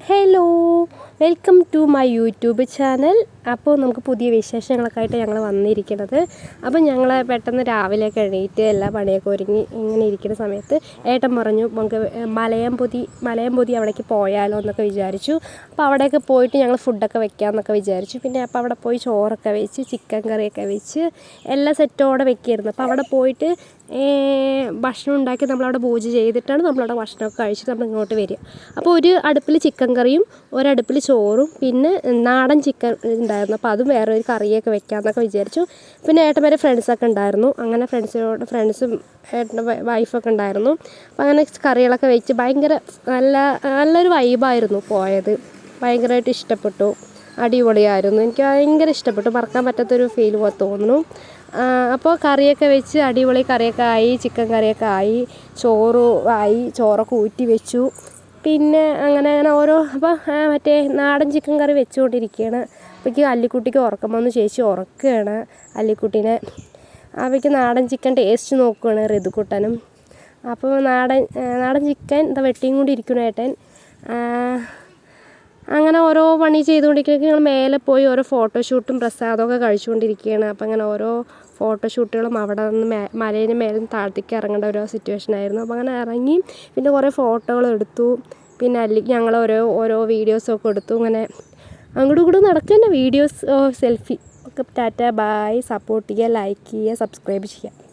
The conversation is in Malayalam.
Hello, welcome to my YouTube channel. അപ്പോൾ നമുക്ക് പുതിയ വിശേഷങ്ങളൊക്കെ ആയിട്ട് ഞങ്ങൾ വന്നിരിക്കുന്നത്. അപ്പം ഞങ്ങൾ പെട്ടെന്ന് രാവിലെയൊക്കെ എണീറ്റ് എല്ലാ പണിയൊക്കെ ഒരുങ്ങി ഇങ്ങനെ ഇരിക്കുന്ന സമയത്ത് ഏട്ടൻ പറഞ്ഞു നമുക്ക് മലയംപൊതി അവിടേക്ക് പോയാലോ എന്നൊക്കെ വിചാരിച്ചു. അപ്പോൾ അവിടെയൊക്കെ പോയിട്ട് ഞങ്ങൾ ഫുഡൊക്കെ വെക്കാമെന്നൊക്കെ വിചാരിച്ചു. പിന്നെ അപ്പോൾ അവിടെ പോയി ചോറൊക്കെ വെച്ച് ചിക്കൻ കറിയൊക്കെ വെച്ച് എല്ലാം സെറ്റോടെ വെക്കായിരുന്നു. അപ്പോൾ അവിടെ പോയിട്ട് ഭക്ഷണം ഉണ്ടാക്കി നമ്മളവിടെ പൂജ ചെയ്തിട്ടാണ് നമ്മളവിടെ ഭക്ഷണമൊക്കെ കഴിച്ചിട്ട് നമ്മൾ ഇങ്ങോട്ട് വരിക. അപ്പോൾ ഒരു അടുപ്പിൽ ചിക്കൻ കറിയും ഒരടുപ്പിൽ ചോറും പിന്നെ നാടൻ ചിക്കൻ ഉണ്ടായിരുന്നു. അപ്പോൾ അതും വേറെ ഒരു കറിയൊക്കെ വെക്കാമെന്നൊക്കെ വിചാരിച്ചു. പിന്നെ ഏട്ടൻ വരെ ഫ്രണ്ട്സൊക്കെ ഉണ്ടായിരുന്നു. അങ്ങനെ ഫ്രണ്ട്സും ഏട്ടൻ്റെ വൈഫൊക്കെ ഉണ്ടായിരുന്നു. അപ്പോൾ അങ്ങനെ കറികളൊക്കെ വെച്ച് നല്ലൊരു വൈബായിരുന്നു പോയത്. ഭയങ്കരമായിട്ട് ഇഷ്ടപ്പെട്ടു, അടിപൊളിയായിരുന്നു. എനിക്ക് ഭയങ്കര ഇഷ്ടപ്പെട്ടു, മറക്കാൻ പറ്റാത്തൊരു ഫീൽ പോലെ തോന്നുന്നു. അപ്പോൾ കറിയൊക്കെ വെച്ച് അടിപൊളി കറിയൊക്കെ ആയി, ചിക്കൻ കറിയൊക്കെ ആയി, ചോറൊക്കെ ഊറ്റി വെച്ചു. പിന്നെ അങ്ങനെ അപ്പോൾ മറ്റേ നാടൻ ചിക്കൻ കറി വെച്ചുകൊണ്ടിരിക്കുകയാണ്. അപ്പോഴേക്ക് അല്ലിക്കുട്ടിക്ക് ഉറക്കം വന്നു. ചേച്ചി ഉറക്കുകയാണ് അല്ലിക്കുട്ടീനെ. അവയ്ക്ക് നാടൻ ചിക്കൻ ടേസ്റ്റ് നോക്കുകയാണ് ഋതുക്കുട്ടനും. അപ്പോൾ നാടൻ ചിക്കൻ എന്താ വെട്ടിയും കൂടി ഇരിക്കണം ഏട്ടൻ. അങ്ങനെ ഓരോ പണി ചെയ്തുകൊണ്ടിരിക്കുകയൊക്കെ ഞങ്ങൾ മേലെ പോയി ഓരോ ഫോട്ടോഷൂട്ടും പ്രസാദമൊക്കെ കഴിച്ചുകൊണ്ടിരിക്കുകയാണ്. അപ്പോൾ അങ്ങനെ ഓരോ ഫോട്ടോഷൂട്ടുകളും അവിടെ നിന്ന് മലേന് മേലെ താഴത്തേക്ക് ഇറങ്ങേണ്ട ഓരോ സിറ്റുവേഷനായിരുന്നു. അപ്പോൾ അങ്ങനെ ഇറങ്ങി പിന്നെ കുറേ ഫോട്ടോകളെടുത്തു. പിന്നെ ഞങ്ങൾ ഓരോ വീഡിയോസൊക്കെ എടുത്തു. അങ്ങനെ അങ്ങോട്ടും ഇങ്ങോട്ടും നടക്കുന്ന വീഡിയോസ് സെൽഫി ഒക്കെ. ടാറ്റ, ബായ്. സപ്പോർട്ട് ചെയ്യുക, ലൈക്ക് ചെയ്യുക, സബ്സ്ക്രൈബ് ചെയ്യുക.